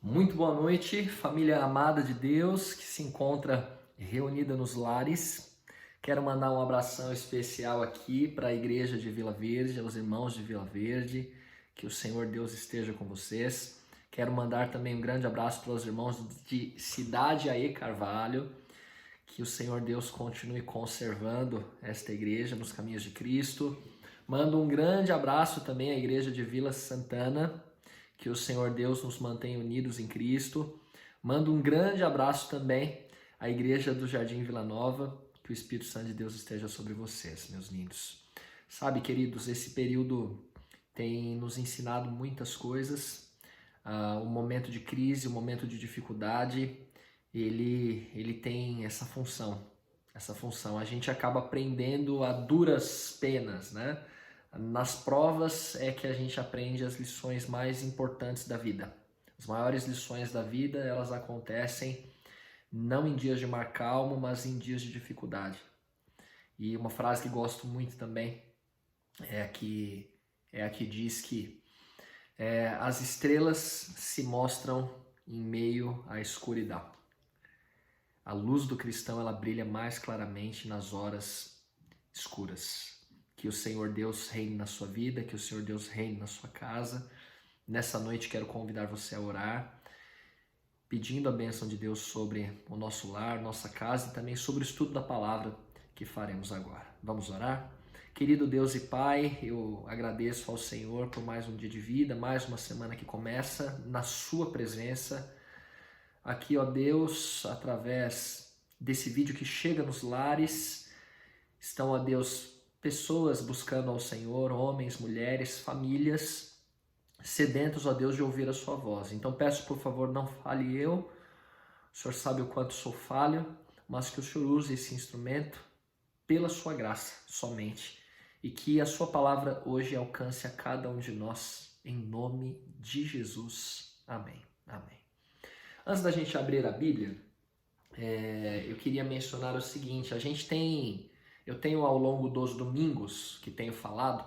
Muito boa noite, família amada de Deus que se encontra reunida nos lares. Quero mandar um abração especial aqui para a igreja de Vila Verde, aos irmãos de Vila Verde, que o Senhor Deus esteja com vocês. Quero mandar também um grande abraço para os irmãos de Cidade Aê Carvalho, que o Senhor Deus continue conservando esta igreja nos caminhos de Cristo. Mando um grande abraço também à igreja de Vila Santana, que o Senhor Deus nos mantenha unidos em Cristo. Mando um grande abraço também à igreja do Jardim Vila Nova, que o Espírito Santo de Deus esteja sobre vocês, meus lindos. Sabe, queridos, esse período tem nos ensinado muitas coisas. O momento de crise, o momento de dificuldade, ele tem essa função. A gente acaba aprendendo a duras penas, né? Nas provas é que a gente aprende as lições mais importantes da vida. As maiores lições da vida, elas acontecem não em dias de mar calmo, mas em dias de dificuldade. E uma frase que gosto muito também é a que diz que as estrelas se mostram em meio à escuridão. A luz do cristão, ela brilha mais claramente nas horas escuras. Que o Senhor Deus reine na sua vida, que o Senhor Deus reine na sua casa. Nessa noite quero convidar você a orar, pedindo a bênção de Deus sobre o nosso lar, nossa casa e também sobre o estudo da palavra que faremos agora. Vamos orar? Querido Deus e Pai, eu agradeço ao Senhor por mais um dia de vida, mais uma semana que começa na sua presença. Aqui, ó Deus, através desse vídeo que chega nos lares, estão, ó Deus, pessoas buscando ao Senhor, homens, mulheres, famílias, sedentos, ó Deus, de ouvir a sua voz. Então peço, por favor, não fale eu, o Senhor sabe o quanto sou falho, mas que o Senhor use esse instrumento pela sua graça somente, e que a sua palavra hoje alcance a cada um de nós, em nome de Jesus. Amém. Amém. Antes da gente abrir a Bíblia, eu queria mencionar o seguinte, eu tenho ao longo dos domingos que tenho falado,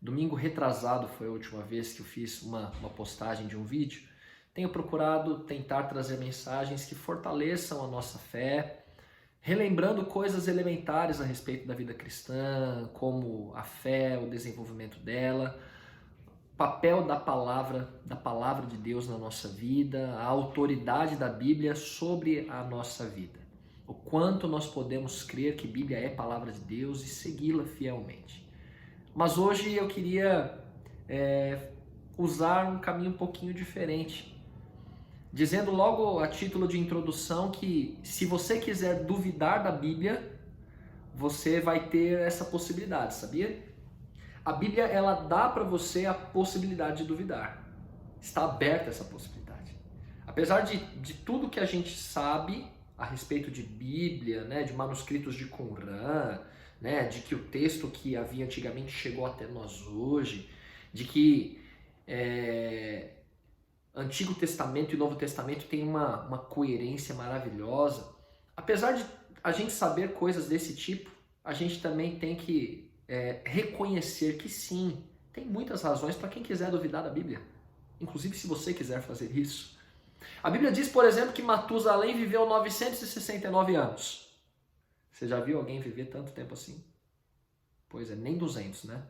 domingo retrasado foi a última vez que eu fiz uma postagem de um vídeo, tenho procurado tentar trazer mensagens que fortaleçam a nossa fé, relembrando coisas elementares a respeito da vida cristã, como a fé, o desenvolvimento dela, o papel da palavra de Deus na nossa vida, a autoridade da Bíblia sobre a nossa vida. O quanto nós podemos crer que a Bíblia é palavra de Deus e segui-la fielmente. Mas hoje eu queria usar um caminho um pouquinho diferente, dizendo logo a título de introdução que se você quiser duvidar da Bíblia, você vai ter essa possibilidade, sabia? A Bíblia, ela dá para você a possibilidade de duvidar. Está aberta essa possibilidade. Apesar de tudo que a gente sabe a respeito de Bíblia, né, de manuscritos de Qumran, né, de que o texto que havia antigamente chegou até nós hoje, de que Antigo Testamento e Novo Testamento têm uma coerência maravilhosa. Apesar de a gente saber coisas desse tipo, a gente também tem que reconhecer que sim, tem muitas razões para quem quiser duvidar da Bíblia. Inclusive se você quiser fazer isso. A Bíblia diz, por exemplo, que Matusalém viveu 969 anos. Você já viu alguém viver tanto tempo assim? Pois é, nem 200, né?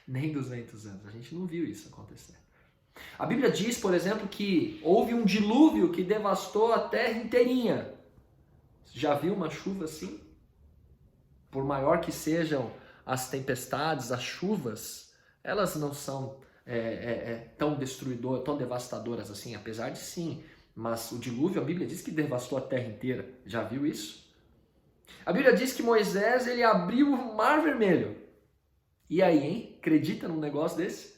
Nem 200 anos. A gente não viu isso acontecer. A Bíblia diz, por exemplo, que houve um dilúvio que devastou a terra inteirinha. Já viu uma chuva assim? Por maior que sejam as tempestades, as chuvas, elas não são tão destruidoras, tão devastadoras assim, apesar de sim. Mas o dilúvio, a Bíblia diz que devastou a terra inteira. Já viu isso? A Bíblia diz que Moisés, ele abriu o Mar Vermelho. E aí, hein? Acredita num negócio desse?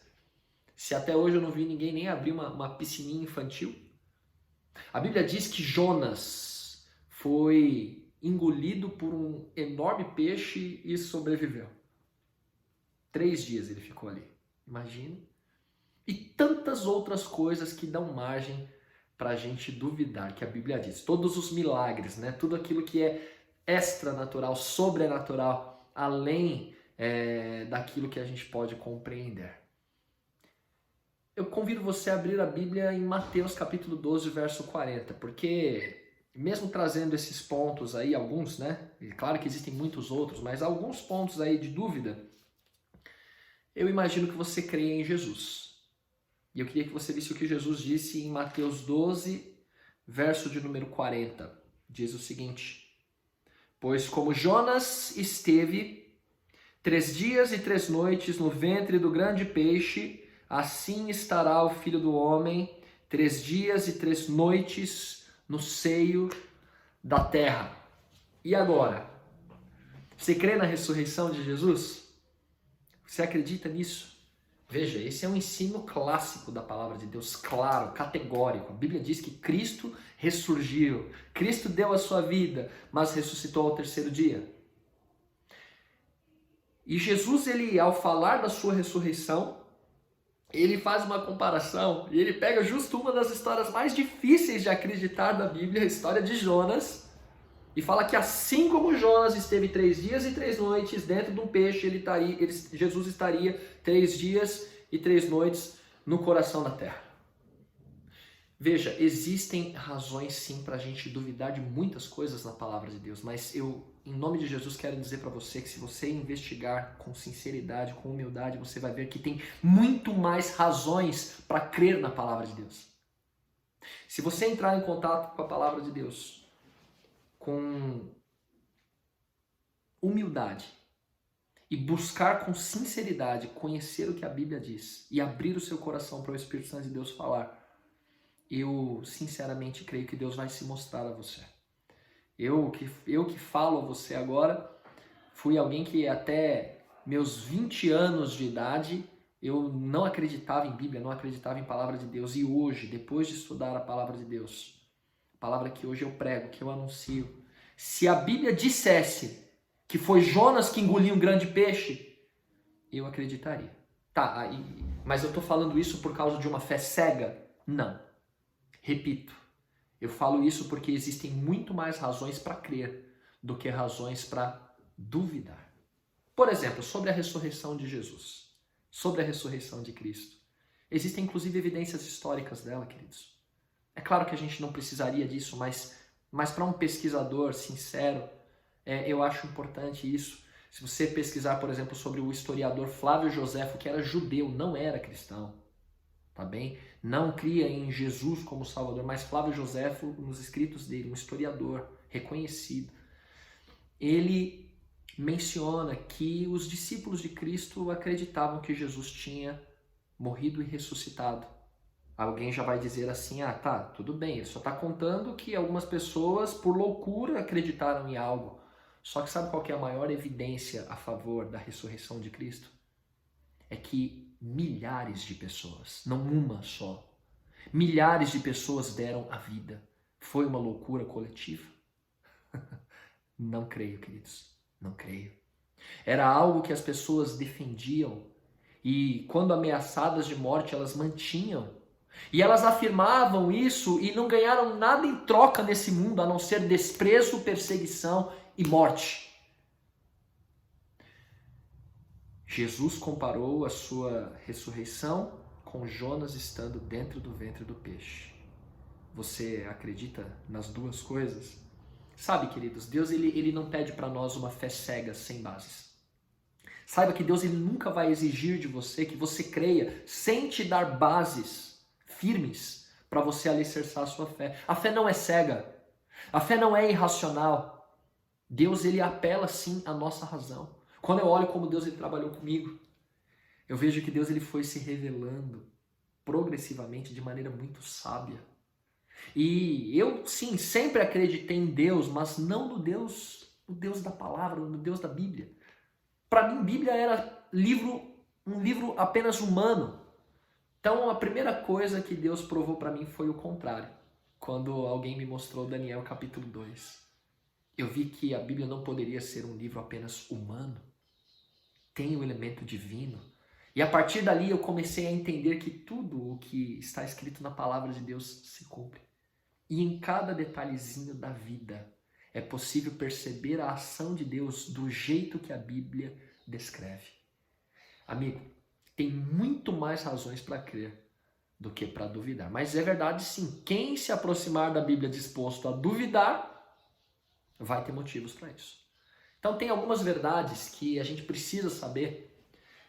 Se até hoje eu não vi ninguém nem abrir uma piscininha infantil. A Bíblia diz que Jonas foi engolido por um enorme peixe e sobreviveu. 3 dias ele ficou ali. Imagina. E tantas outras coisas que dão margem para a gente duvidar que a Bíblia diz. Todos os milagres, né? Tudo aquilo que é extranatural, sobrenatural, além daquilo que a gente pode compreender. eu convido você a abrir a Bíblia em Mateus capítulo 12, verso 40, porque mesmo trazendo esses pontos aí, alguns, né? E claro que existem muitos outros, mas alguns pontos aí de dúvida, eu imagino que você creia em Jesus. E eu queria que você visse o que Jesus disse em Mateus 12, verso de número 40. Diz o seguinte: pois como Jonas esteve 3 dias e 3 noites no ventre do grande peixe, assim estará o Filho do Homem 3 dias e 3 noites no seio da terra. E agora? Você crê na ressurreição de Jesus? Você acredita nisso? Veja, esse é um ensino clássico da palavra de Deus, claro, categórico. A Bíblia diz que Cristo ressurgiu, Cristo deu a sua vida, mas ressuscitou ao terceiro dia. E Jesus, ele, ao falar da sua ressurreição, ele faz uma comparação e ele pega justo uma das histórias mais difíceis de acreditar da Bíblia, a história de Jonas, e fala que assim como Jonas esteve 3 dias e 3 noites dentro de um peixe, Jesus estaria 3 dias e 3 noites no coração da terra. Veja, existem razões sim para a gente duvidar de muitas coisas na palavra de Deus, mas eu, em nome de Jesus, quero dizer para você que se você investigar com sinceridade, com humildade, você vai ver que tem muito mais razões para crer na palavra de Deus. Se você entrar em contato com a palavra de Deus com humildade e buscar com sinceridade conhecer o que a Bíblia diz e abrir o seu coração para o Espírito Santo de Deus falar, eu sinceramente creio que Deus vai se mostrar a você. Eu que falo a você agora, fui alguém que até meus 20 anos de idade, eu não acreditava em Bíblia, não acreditava em palavra de Deus. E hoje, depois de estudar a palavra de Deus, a palavra que hoje eu prego, que eu anuncio, se a Bíblia dissesse que foi Jonas que engoliu um grande peixe, eu acreditaria. Tá, mas eu estou falando isso por causa de uma fé cega? Não. Repito, eu falo isso porque existem muito mais razões para crer do que razões para duvidar. Por exemplo, sobre a ressurreição de Jesus, sobre a ressurreição de Cristo. Existem inclusive evidências históricas dela, queridos. É claro que a gente não precisaria disso, mas para um pesquisador sincero, eu acho importante isso. Se você pesquisar, por exemplo, sobre o historiador Flávio Joséfo, que era judeu, não era cristão, tá bem? Não cria em Jesus como Salvador, mas Flávio Joséfo, nos escritos dele, um historiador reconhecido, ele menciona que os discípulos de Cristo acreditavam que Jesus tinha morrido e ressuscitado. Alguém já vai dizer assim, ah, tá, tudo bem, ele só está contando que algumas pessoas, por loucura, acreditaram em algo. Só que sabe qual que é a maior evidência a favor da ressurreição de Cristo? É que milhares de pessoas, não uma só, milhares de pessoas deram a vida. Foi uma loucura coletiva? Não creio, queridos, não creio. Era algo que as pessoas defendiam e, quando ameaçadas de morte, elas mantinham. E elas afirmavam isso e não ganharam nada em troca nesse mundo, a não ser desprezo, perseguição e morte. Jesus comparou a sua ressurreição com Jonas estando dentro do ventre do peixe. Você acredita nas duas coisas? Sabe, queridos, Deus ele não pede para nós uma fé cega, sem bases. Saiba que Deus ele nunca vai exigir de você que você creia sem te dar bases firmes para você alicerçar a sua fé. A fé não é cega. A fé não é irracional. Deus ele apela sim à nossa razão. Quando eu olho como Deus ele trabalhou comigo, eu vejo que Deus ele foi se revelando progressivamente de maneira muito sábia. E eu sim sempre acreditei em Deus, mas não no Deus da palavra, no Deus da Bíblia. Para mim, Bíblia era um livro apenas humano. Então, a primeira coisa que Deus provou para mim foi o contrário. Quando alguém me mostrou Daniel capítulo 2. Eu vi que a Bíblia não poderia ser um livro apenas humano. Tem o elemento divino. E a partir dali eu comecei a entender que tudo o que está escrito na palavra de Deus se cumpre. E em cada detalhezinho da vida é possível perceber a ação de Deus do jeito que a Bíblia descreve. Amigo, tem muito mais razões para crer do que para duvidar. Mas é verdade sim, quem se aproximar da Bíblia disposto a duvidar, vai ter motivos para isso. Então tem algumas verdades que a gente precisa saber,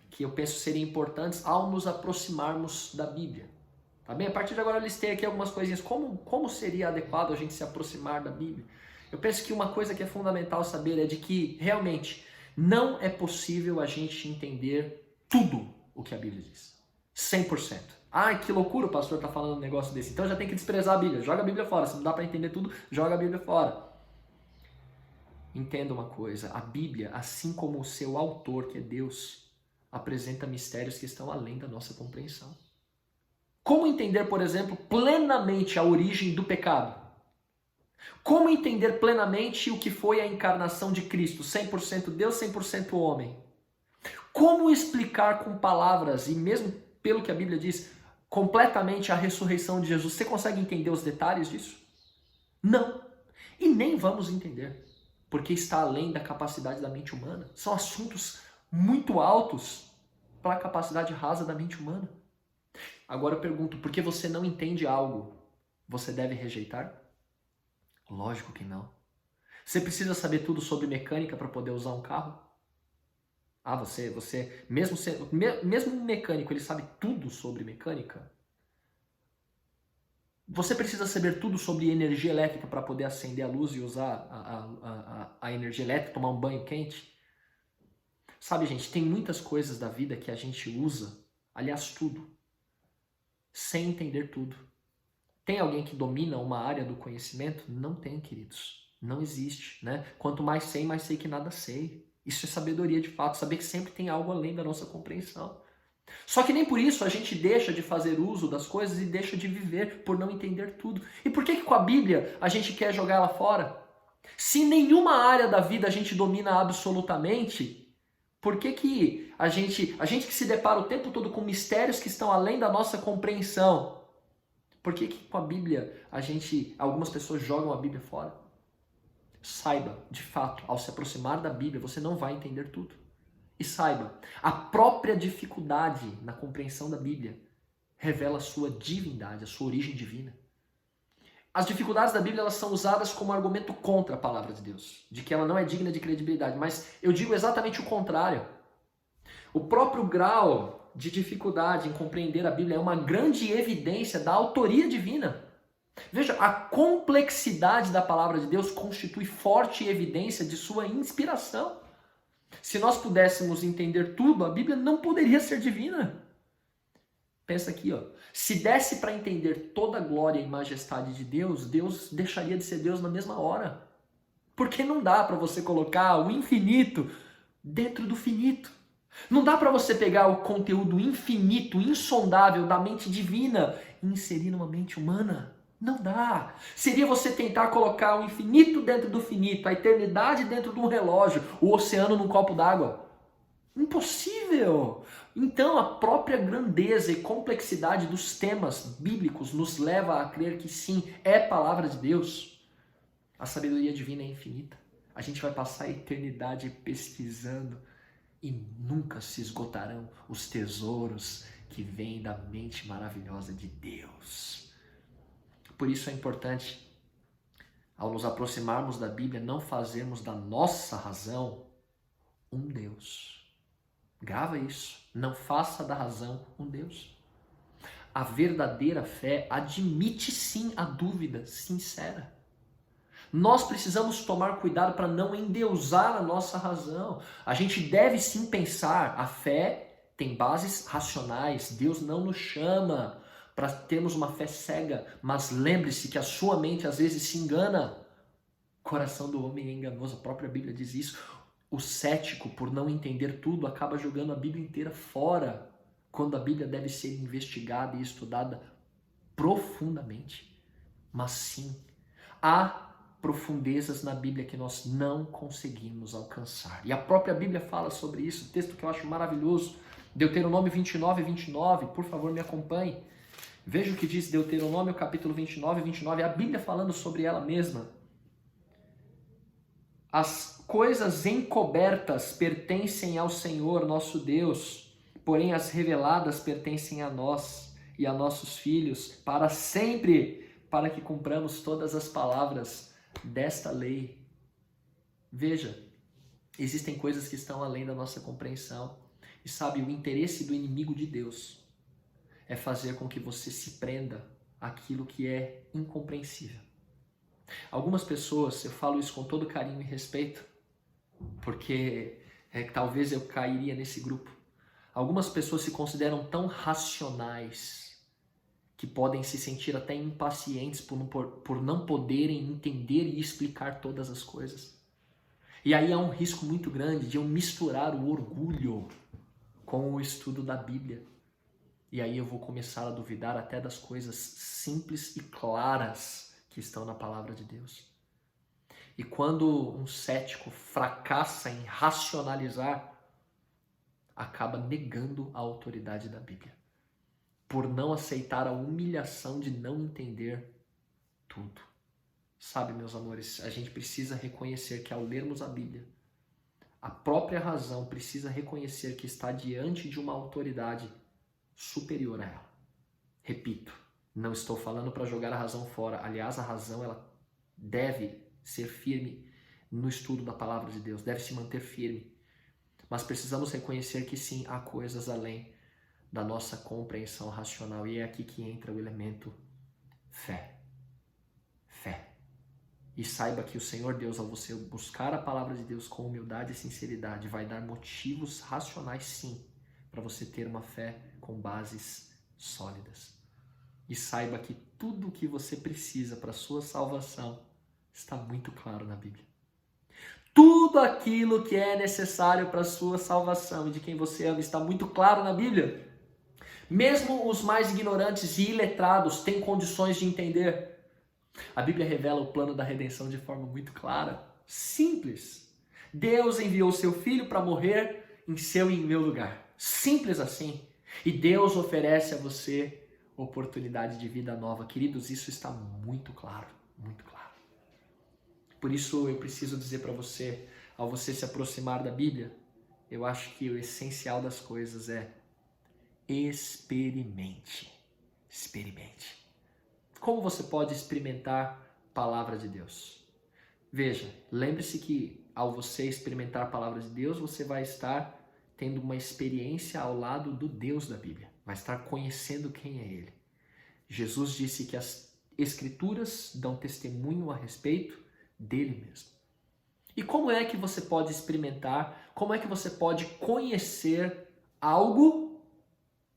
que eu penso serem importantes ao nos aproximarmos da Bíblia. Tá bem? A partir de agora eu listei aqui algumas coisinhas, como seria adequado a gente se aproximar da Bíblia. Eu penso que uma coisa que é fundamental saber é de que realmente não é possível a gente entender tudo o que a Bíblia diz. 100%. Ai, que loucura o pastor está falando um negócio desse. Então já tem que desprezar a Bíblia. Joga a Bíblia fora. Se não dá para entender tudo, joga a Bíblia fora. Entenda uma coisa. A Bíblia, assim como o seu autor, que é Deus, apresenta mistérios que estão além da nossa compreensão. Como entender, por exemplo, plenamente a origem do pecado? Como entender plenamente o que foi a encarnação de Cristo, 100% Deus, 100% homem? Como explicar com palavras, e mesmo pelo que a Bíblia diz, completamente a ressurreição de Jesus? Você consegue entender os detalhes disso? Não. E nem vamos entender, porque está além da capacidade da mente humana. São assuntos muito altos para a capacidade rasa da mente humana. Agora eu pergunto, por que você não entende algo, você deve rejeitar? Lógico que não. Você precisa saber tudo sobre mecânica para poder usar um carro? Ah, você mesmo um mecânico, ele sabe tudo sobre mecânica? Você precisa saber tudo sobre energia elétrica para poder acender a luz e usar a energia elétrica, tomar um banho quente? Sabe, gente, tem muitas coisas da vida que a gente usa, aliás, tudo, sem entender tudo. Tem alguém que domina uma área do conhecimento? Não tem, queridos. Não existe, né? Quanto mais sei que nada sei. Isso é sabedoria de fato, saber que sempre tem algo além da nossa compreensão. Só que nem por isso a gente deixa de fazer uso das coisas e deixa de viver por não entender tudo. E por que com a Bíblia a gente quer jogar ela fora? Se nenhuma área da vida a gente domina absolutamente, por que a gente que se depara o tempo todo com mistérios que estão além da nossa compreensão, por que com a Bíblia algumas pessoas jogam a Bíblia fora? Saiba, de fato, ao se aproximar da Bíblia, você não vai entender tudo. E saiba, a própria dificuldade na compreensão da Bíblia revela a sua divindade, a sua origem divina. As dificuldades da Bíblia, elas são usadas como argumento contra a palavra de Deus, de que ela não é digna de credibilidade, mas eu digo exatamente o contrário. O próprio grau de dificuldade em compreender a Bíblia é uma grande evidência da autoria divina. Veja, a complexidade da palavra de Deus constitui forte evidência de sua inspiração. Se nós pudéssemos entender tudo, a Bíblia não poderia ser divina. Pensa aqui, ó. Se desse para entender toda a glória e majestade de Deus, Deus deixaria de ser Deus na mesma hora. Porque não dá para você colocar o infinito dentro do finito. Não dá para você pegar o conteúdo infinito, insondável da mente divina e inserir numa mente humana. Não dá. Seria você tentar colocar o infinito dentro do finito, a eternidade dentro de um relógio, o oceano num copo d'água. Impossível! Então a própria grandeza e complexidade dos temas bíblicos nos leva a crer que sim, é palavra de Deus. A sabedoria divina é infinita. A gente vai passar a eternidade pesquisando e nunca se esgotarão os tesouros que vêm da mente maravilhosa de Deus. Por isso é importante, ao nos aproximarmos da Bíblia, não fazermos da nossa razão um Deus. Grava isso. Não faça da razão um Deus. A verdadeira fé admite sim a dúvida sincera. Nós precisamos tomar cuidado para não endeusar a nossa razão. A gente deve sim pensar, a fé tem bases racionais. Deus não nos chama para termos uma fé cega, mas lembre-se que a sua mente às vezes se engana. O coração do homem é enganoso, a própria Bíblia diz isso. O cético, por não entender tudo, acaba jogando a Bíblia inteira fora, quando a Bíblia deve ser investigada e estudada profundamente. Mas sim, há profundezas na Bíblia que nós não conseguimos alcançar. E a própria Bíblia fala sobre isso, texto que eu acho maravilhoso, Deuteronômio 29, por favor me acompanhe. Veja o que diz Deuteronômio capítulo 29, a Bíblia falando sobre ela mesma. As coisas encobertas pertencem ao Senhor, nosso Deus, porém as reveladas pertencem a nós e a nossos filhos para sempre, para que cumpramos todas as palavras desta lei. Veja, existem coisas que estão além da nossa compreensão. E sabe, o interesse do inimigo de Deus é fazer com que você se prenda àquilo que é incompreensível. Algumas pessoas, eu falo isso com todo carinho e respeito, porque talvez eu cairia nesse grupo. Algumas pessoas se consideram tão racionais que podem se sentir até impacientes por não poderem entender e explicar todas as coisas. E aí há um risco muito grande de eu misturar o orgulho com o estudo da Bíblia. E aí eu vou começar a duvidar até das coisas simples e claras que estão na palavra de Deus. E quando um cético fracassa em racionalizar, acaba negando a autoridade da Bíblia, por não aceitar a humilhação de não entender tudo. Sabe, meus amores, a gente precisa reconhecer que ao lermos a Bíblia, a própria razão precisa reconhecer que está diante de uma autoridade superior a ela. Repito, não estou falando para jogar a razão fora. Aliás, a razão ela deve ser firme no estudo da palavra de Deus, deve se manter firme. Mas precisamos reconhecer que sim, há coisas além da nossa compreensão racional. E é aqui que entra o elemento fé. Fé. E saiba que o Senhor Deus, ao você buscar a palavra de Deus com humildade e sinceridade, vai dar motivos racionais sim, para você ter uma fé com bases sólidas. E saiba que tudo o que você precisa para a sua salvação está muito claro na Bíblia. Tudo aquilo que é necessário para a sua salvação e de quem você ama está muito claro na Bíblia. Mesmo os mais ignorantes e iletrados têm condições de entender. A Bíblia revela o plano da redenção de forma muito clara, simples. Deus enviou seu Filho para morrer em seu e em meu lugar. Simples assim. E Deus oferece a você oportunidade de vida nova. Queridos, isso está muito claro, muito claro. Por isso eu preciso dizer para você, ao você se aproximar da Bíblia, eu acho que o essencial das coisas é experimente. Experimente. Como você pode experimentar a palavra de Deus? Veja, lembre-se que ao você experimentar a palavra de Deus, você vai estar tendo uma experiência ao lado do Deus da Bíblia. Vai estar conhecendo quem é Ele. Jesus disse que as Escrituras dão testemunho a respeito dele mesmo. E como é que você pode experimentar, como é que você pode conhecer algo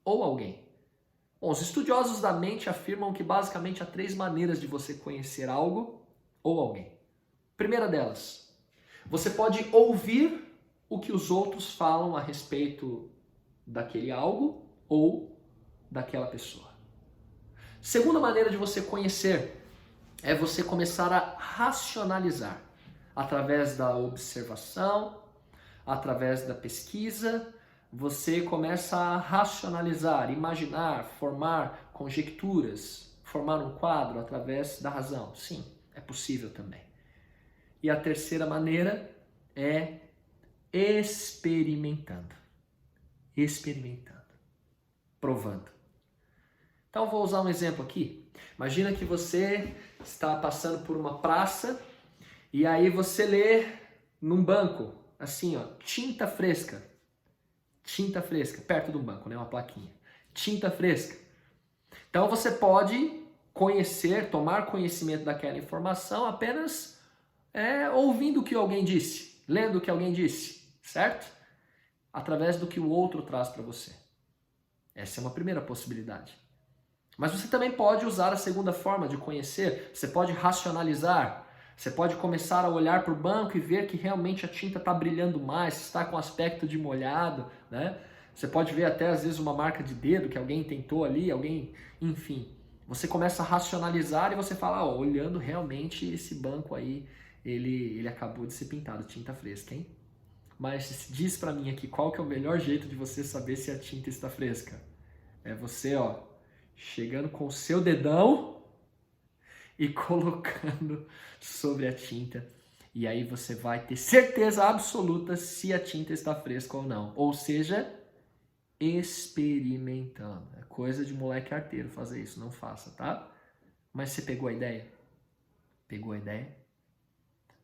ou alguém? Bom, os estudiosos da mente afirmam que basicamente há 3 maneiras de você conhecer algo ou alguém. Primeira delas, você pode ouvir o que os outros falam a respeito daquele algo ou daquela pessoa. Segunda maneira de você conhecer é você começar a racionalizar através da observação, através da pesquisa. Você começa a racionalizar, imaginar, formar conjecturas, formar um quadro através da razão. Sim, é possível também. E a terceira maneira é experimentando. Experimentando. Provando. Então vou usar um exemplo aqui. Imagina que você está passando por uma praça e aí você lê num banco, assim, ó, tinta fresca. Tinta fresca, perto do banco, né? Uma plaquinha. Tinta fresca. Então você pode conhecer, tomar conhecimento daquela informação apenas ouvindo o que alguém disse, lendo o que alguém disse, certo? Através do que o outro traz para você. Essa é uma primeira possibilidade. Mas você também pode usar a segunda forma de conhecer. Você pode racionalizar. Você pode começar a olhar para o banco e ver que realmente a tinta está brilhando mais, está com aspecto de molhado, né? Você pode ver até às vezes uma marca de dedo que alguém tentou ali, enfim. Você começa a racionalizar e você fala, olhando realmente esse banco aí, ele acabou de ser pintado, tinta fresca, hein? Mas diz para mim aqui, qual que é o melhor jeito de você saber se a tinta está fresca? É você, chegando com o seu dedão e colocando sobre a tinta. E aí você vai ter certeza absoluta se a tinta está fresca ou não. Ou seja, experimentando. É coisa de moleque arteiro fazer isso, não faça, tá? Mas você pegou a ideia? Pegou a ideia?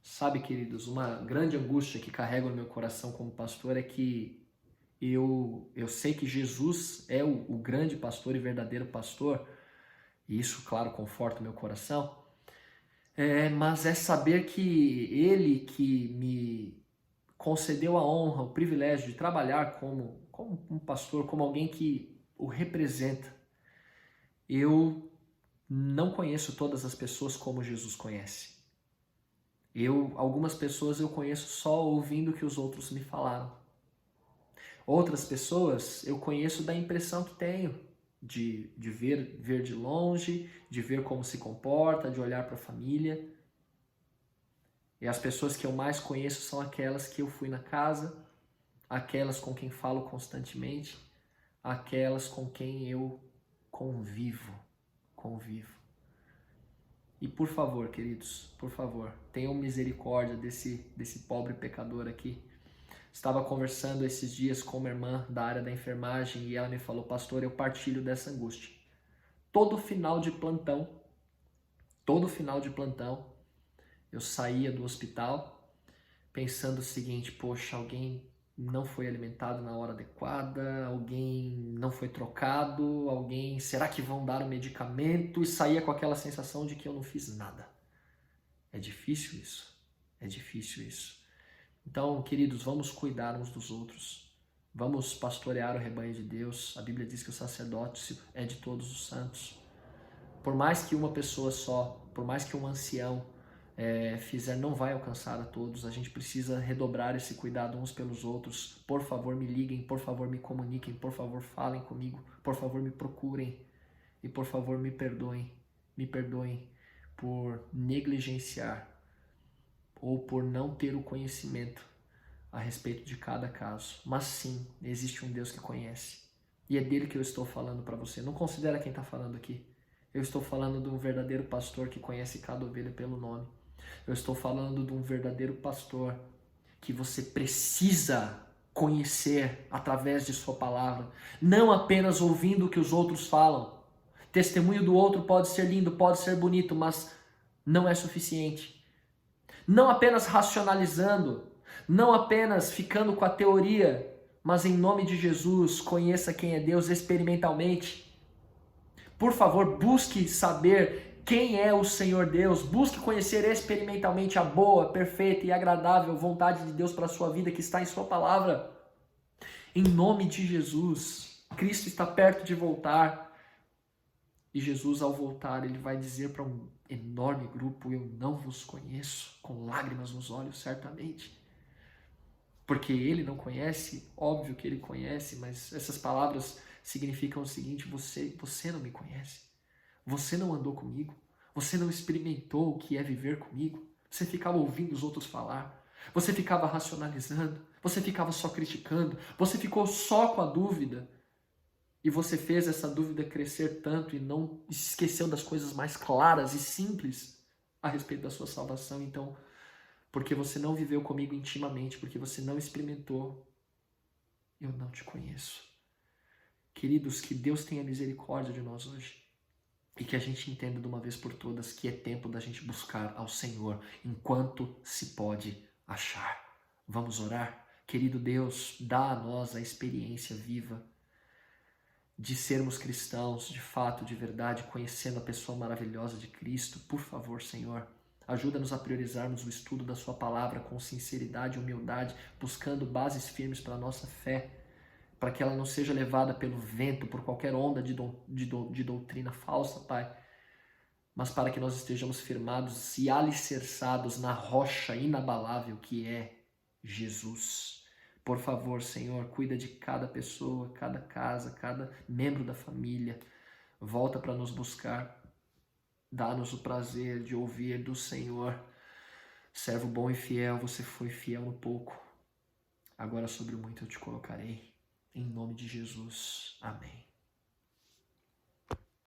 Sabe, queridos, uma grande angústia que carrego no meu coração como pastor é que eu sei que Jesus é o grande pastor e verdadeiro pastor, e isso, claro, conforta o meu coração, mas é saber que Ele que me concedeu a honra, o privilégio de trabalhar como um pastor, como alguém que o representa. Eu não conheço todas as pessoas como Jesus conhece. Algumas pessoas eu conheço só ouvindo o que os outros me falaram. Outras pessoas eu conheço da impressão que tenho de ver de longe, de ver como se comporta, de olhar para a família. E as pessoas que eu mais conheço são aquelas que eu fui na casa, aquelas com quem falo constantemente, aquelas com quem eu convivo. E por favor, queridos, por favor, tenham misericórdia desse pobre pecador aqui. Estava conversando esses dias com uma irmã da área da enfermagem e ela me falou: pastor, eu partilho dessa angústia. Todo final de plantão, eu saía do hospital pensando o seguinte: poxa, alguém não foi alimentado na hora adequada, alguém não foi trocado, será que vão dar o medicamento? E saía com aquela sensação de que eu não fiz nada. É difícil isso. Então, queridos, vamos cuidar uns dos outros. Vamos pastorear o rebanho de Deus. A Bíblia diz que o sacerdócio é de todos os santos. Por mais que uma pessoa só, por mais que um ancião fizer, não vai alcançar a todos. A gente precisa redobrar esse cuidado uns pelos outros. Por favor, me liguem, por favor, me comuniquem, por favor, falem comigo, por favor, me procurem e por favor, me perdoem por negligenciar ou por não ter o conhecimento a respeito de cada caso. Mas sim, existe um Deus que conhece. E é dele que eu estou falando para você. Não considera quem está falando aqui. Eu estou falando de um verdadeiro pastor que conhece cada ovelha pelo nome. Eu estou falando de um verdadeiro pastor que você precisa conhecer através de sua palavra. Não apenas ouvindo o que os outros falam. Testemunho do outro pode ser lindo, pode ser bonito, mas não é suficiente. Não apenas racionalizando, não apenas ficando com a teoria, mas em nome de Jesus, conheça quem é Deus experimentalmente. Por favor, busque saber quem é o Senhor Deus. Busque conhecer experimentalmente a boa, perfeita e agradável vontade de Deus para a sua vida que está em sua palavra. Em nome de Jesus, Cristo está perto de voltar. E Jesus, ao voltar, ele vai dizer para um enorme grupo: eu não vos conheço, com lágrimas nos olhos, certamente. Porque ele não conhece, óbvio que ele conhece, mas essas palavras significam o seguinte: você não me conhece, você não andou comigo, você não experimentou o que é viver comigo, você ficava ouvindo os outros falar, você ficava racionalizando, você ficava só criticando, você ficou só com a dúvida, e você fez essa dúvida crescer tanto e não esqueceu das coisas mais claras e simples a respeito da sua salvação. Então, porque você não viveu comigo intimamente, porque você não experimentou, eu não te conheço. Queridos, que Deus tenha misericórdia de nós hoje e que a gente entenda de uma vez por todas que é tempo da gente buscar ao Senhor enquanto se pode achar. Vamos orar? Querido Deus, dá a nós a experiência viva de sermos cristãos, de fato, de verdade, conhecendo a pessoa maravilhosa de Cristo. Por favor, Senhor, ajuda-nos a priorizarmos o estudo da sua palavra com sinceridade e humildade, buscando bases firmes para a nossa fé, para que ela não seja levada pelo vento, por qualquer onda de doutrina falsa, Pai, mas para que nós estejamos firmados e alicerçados na rocha inabalável que é Jesus. Por favor, Senhor, cuida de cada pessoa, cada casa, cada membro da família. Volta para nos buscar. Dá-nos o prazer de ouvir do Senhor: servo bom e fiel, você foi fiel no pouco, agora sobre o muito eu te colocarei. Em nome de Jesus. Amém.